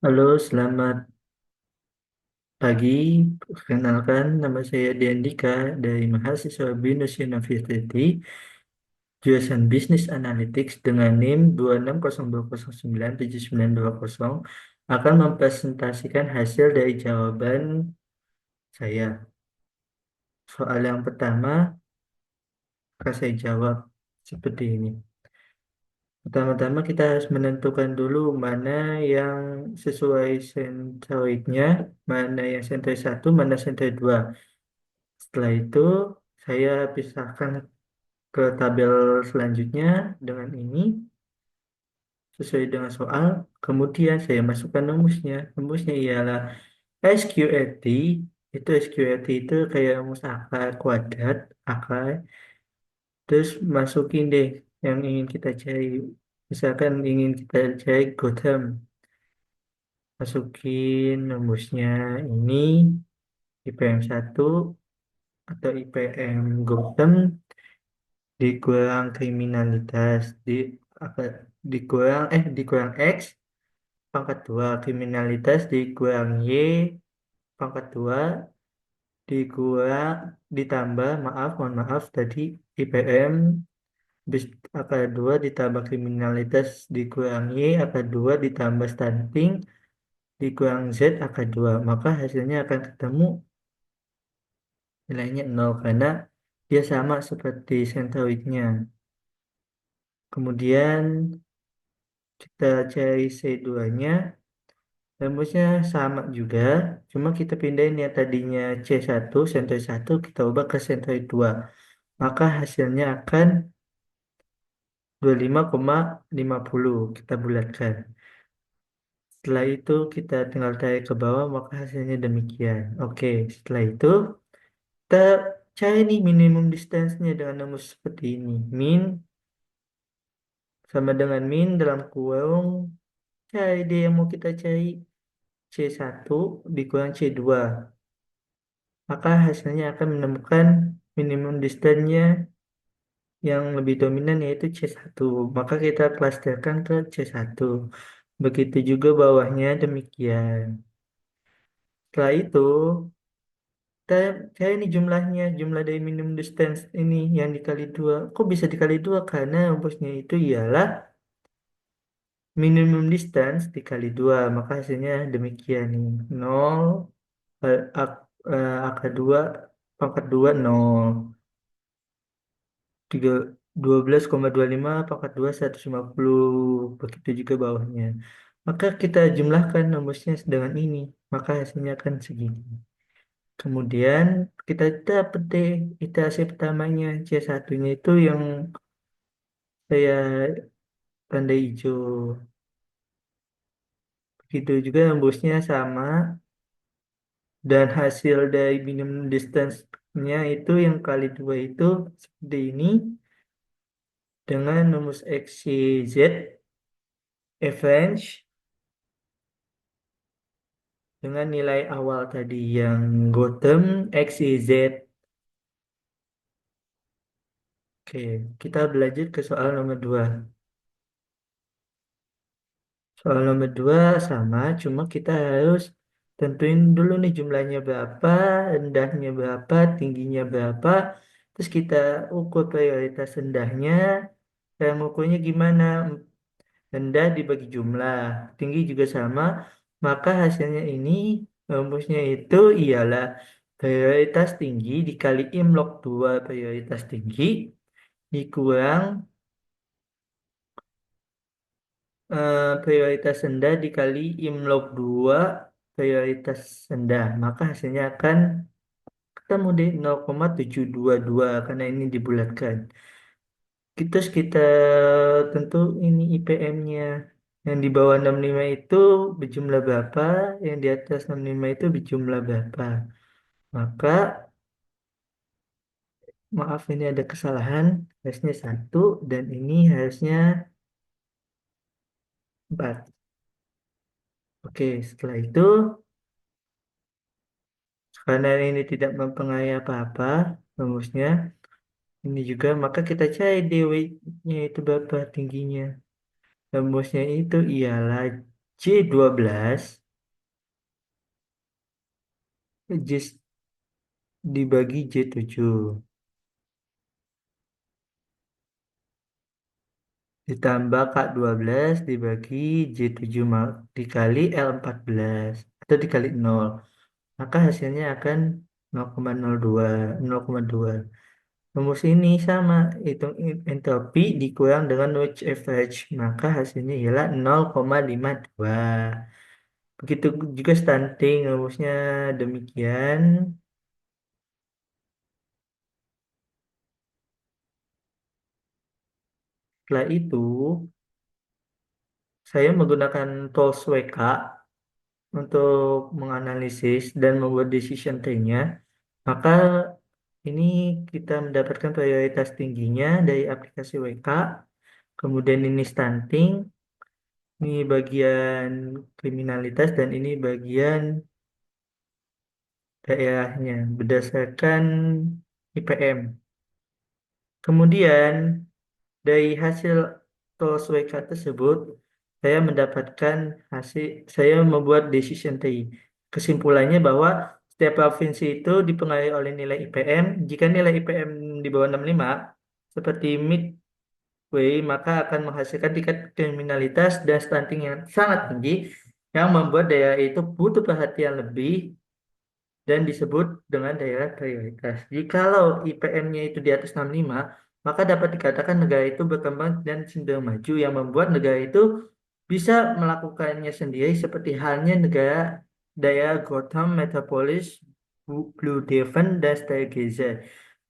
Halo, selamat pagi. Perkenalkan, nama saya Diandika dari mahasiswa BINUS University, jurusan Business Analytics dengan NIM 2602097920 akan mempresentasikan hasil dari jawaban saya. Soal yang pertama akan saya jawab seperti ini. Pertama-tama kita harus menentukan dulu mana yang sesuai sentroidnya, mana yang sentroid satu, mana sentroid dua. Setelah itu, saya pisahkan ke tabel selanjutnya dengan ini, sesuai dengan soal. Kemudian saya masukkan rumusnya. Rumusnya ialah SQRT. SQRT itu kayak rumus akar kuadrat, akar. Terus masukin deh yang ingin kita cari. Misalkan ingin kita cari Gotham. Masukin rumusnya ini, IPM satu atau IPM Gotham dikurang kriminalitas apa dikurang X pangkat 2 kriminalitas dikurang Y pangkat 2 dikurang ditambah mohon maaf tadi IPM bis akar 2 ditambah kriminalitas dikurang Y akar 2 ditambah stunting dikurang Z akar 2, maka hasilnya akan ketemu nilainya 0 karena dia sama seperti sentroidnya. Kemudian kita cari C2-nya, rumusnya sama juga, cuma kita pindahin yang tadinya C1, sentroid satu kita ubah ke sentroid 2. Maka hasilnya akan 25,50 kita bulatkan. Setelah itu kita tinggal tarik ke bawah, maka hasilnya demikian. Oke, setelah itu kita cari nih minimum distance-nya dengan rumus seperti ini. Min sama dengan min dalam kurung, cari dia yang mau kita cari. C1 dikurang C2, maka hasilnya akan menemukan minimum distance-nya yang lebih dominan yaitu C1. Maka kita klasterkan ke C1. Begitu juga bawahnya demikian. Setelah itu, kita cari ini jumlahnya, jumlah dari minimum distance ini yang dikali 2. Kok bisa dikali 2? Karena rumusnya itu ialah minimum distance dikali 2. Maka hasilnya demikian nih. 0, akar 2 pangkat 2 0. 12,25 pangkat 2 150. Begitu juga bawahnya. Maka kita jumlahkan rumusnya dengan ini. Maka hasilnya akan segini. Kemudian kita dapat deh iterasi pertamanya. C1-nya itu yang saya tanda hijau. Begitu juga rumusnya sama. Dan hasil dari minimum distance-nya itu yang kali 2 itu seperti ini. Dengan rumus X, Y, Z. Average dengan nilai awal tadi yang Gotham X, Y, Z. Oke, kita belajar ke soal nomor 2. Soal nomor 2 sama, cuma kita harus tentuin dulu nih jumlahnya berapa, rendahnya berapa, tingginya berapa. Terus kita ukur prioritas rendahnya. Cara ngukurnya gimana? Rendah dibagi jumlah, tinggi juga sama. Maka hasilnya ini rumusnya itu ialah prioritas tinggi dikali im log 2 prioritas tinggi dikurang prioritas rendah dikali im log 2 prioritas rendah. Maka hasilnya akan ketemu di 0,722 karena ini dibulatkan. Kita tentu ini IPM-nya. Yang di bawah 65 itu berjumlah berapa, yang di atas 65 itu berjumlah berapa. Maka, maaf ini ada kesalahan, harusnya satu dan ini harusnya 4. Oke, setelah itu, karena ini tidak mempengaruhi apa-apa, rumusnya, ini juga, maka kita cari DW-nya itu berapa tingginya. Rumusnya itu ialah J12 J dibagi J7 ditambah K12 dibagi J7 dikali L14 atau dikali 0. Maka hasilnya akan 0,02. 0,2. Rumus ini sama, hitung entropi dikurang dengan wedge average, maka hasilnya ialah 0,52. Begitu juga stunting, rumusnya demikian. Setelah itu, saya menggunakan tools WK untuk menganalisis dan membuat decision tree-nya. Maka ini kita mendapatkan prioritas tingginya dari aplikasi WK. Kemudian ini stunting, ini bagian kriminalitas, dan ini bagian daerahnya berdasarkan IPM. Kemudian dari hasil tools WK tersebut, saya mendapatkan hasil, saya membuat decision tree. Kesimpulannya bahwa setiap provinsi itu dipengaruhi oleh nilai IPM. Jika nilai IPM di bawah 65, seperti Midway, maka akan menghasilkan tingkat kriminalitas dan stunting yang sangat tinggi, yang membuat daerah itu butuh perhatian lebih dan disebut dengan daerah prioritas. Jikalau IPM-nya itu di atas 65, maka dapat dikatakan negara itu berkembang dan cenderung maju, yang membuat negara itu bisa melakukannya sendiri seperti halnya negara daerah Gotham, Metropolis, Blue Devon, dan Stargazer.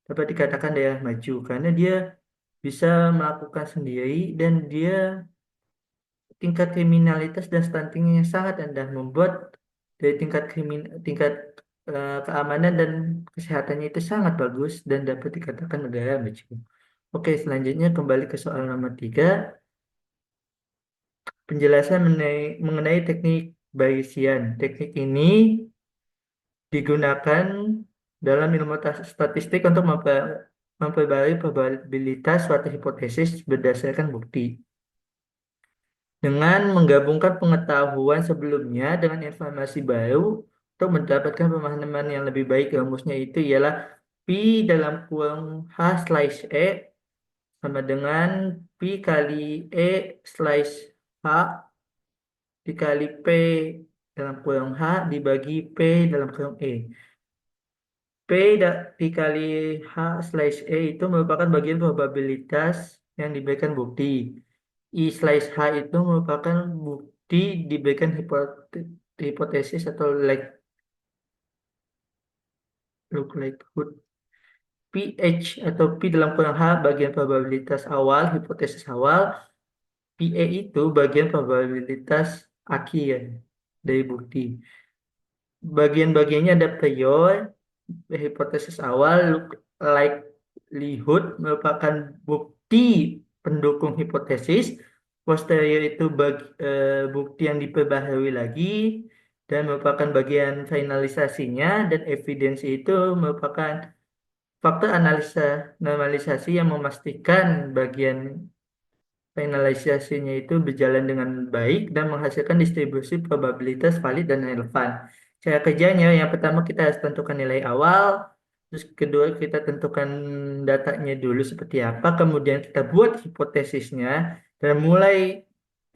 Dapat dikatakan daerah maju karena dia bisa melakukan sendiri dan dia tingkat kriminalitas dan stuntingnya yang sangat rendah, membuat dari tingkat keamanan dan kesehatannya itu sangat bagus dan dapat dikatakan negara maju. Oke, selanjutnya kembali ke soal nomor 3, penjelasan mengenai teknik Bayesian. Teknik ini digunakan dalam ilmu statistik untuk memperbarui probabilitas suatu hipotesis berdasarkan bukti. Dengan menggabungkan pengetahuan sebelumnya dengan informasi baru untuk mendapatkan pemahaman yang lebih baik, rumusnya itu ialah Pi dalam kurung H slash E sama dengan Pi kali E slash H dikali P dalam kurung H dibagi P dalam kurung E. Dikali H slash E itu merupakan bagian probabilitas yang diberikan bukti. I slash H itu merupakan bukti diberikan hipotesis atau likelihood. PH atau P dalam kurang H bagian probabilitas awal, hipotesis awal. PE itu bagian probabilitas akhir dari bukti. Bagian-bagiannya ada prior, hipotesis awal, likelihood merupakan bukti pendukung hipotesis, posterior itu bukti yang diperbaharui lagi dan merupakan bagian finalisasinya, dan evidensi itu merupakan faktor analisa normalisasi yang memastikan bagian finalisasinya itu berjalan dengan baik dan menghasilkan distribusi probabilitas valid dan relevan. Cara kerjanya, yang pertama kita harus tentukan nilai awal, terus kedua kita tentukan datanya dulu seperti apa, kemudian kita buat hipotesisnya dan mulai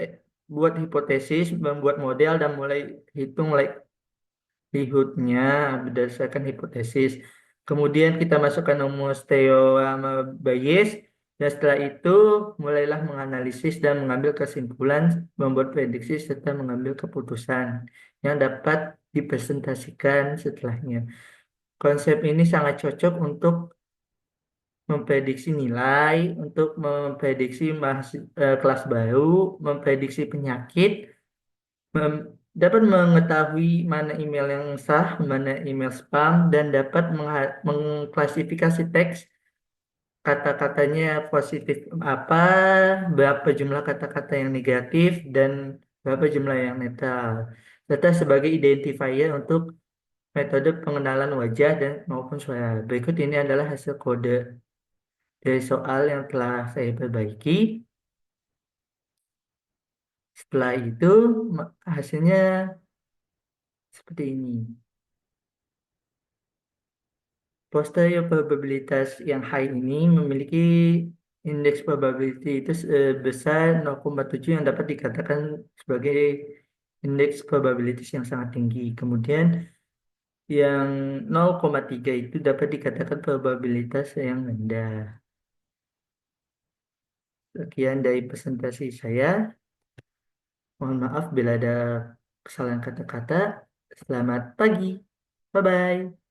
eh, buat hipotesis, membuat model dan mulai hitung likelihood-nya berdasarkan hipotesis. Kemudian kita masukkan rumus teorema Bayes, dan setelah itu mulailah menganalisis dan mengambil kesimpulan, membuat prediksi serta mengambil keputusan yang dapat dipresentasikan setelahnya. Konsep ini sangat cocok untuk memprediksi nilai, untuk memprediksi kelas baru, memprediksi penyakit, dapat mengetahui mana email yang sah, mana email spam, dan dapat mengklasifikasi teks, kata-katanya positif apa, berapa jumlah kata-kata yang negatif, dan berapa jumlah yang netral, serta sebagai identifier untuk metode pengenalan wajah dan maupun suara. Berikut ini adalah hasil kode dari soal yang telah saya perbaiki. Setelah itu hasilnya seperti ini. Posterior probabilitas yang high ini memiliki indeks probability itu sebesar 0,7 yang dapat dikatakan sebagai indeks probabilitas yang sangat tinggi. Kemudian yang 0,3 itu dapat dikatakan probabilitas yang rendah. Sekian dari presentasi saya. Mohon maaf bila ada kesalahan kata-kata. Selamat pagi. Bye-bye.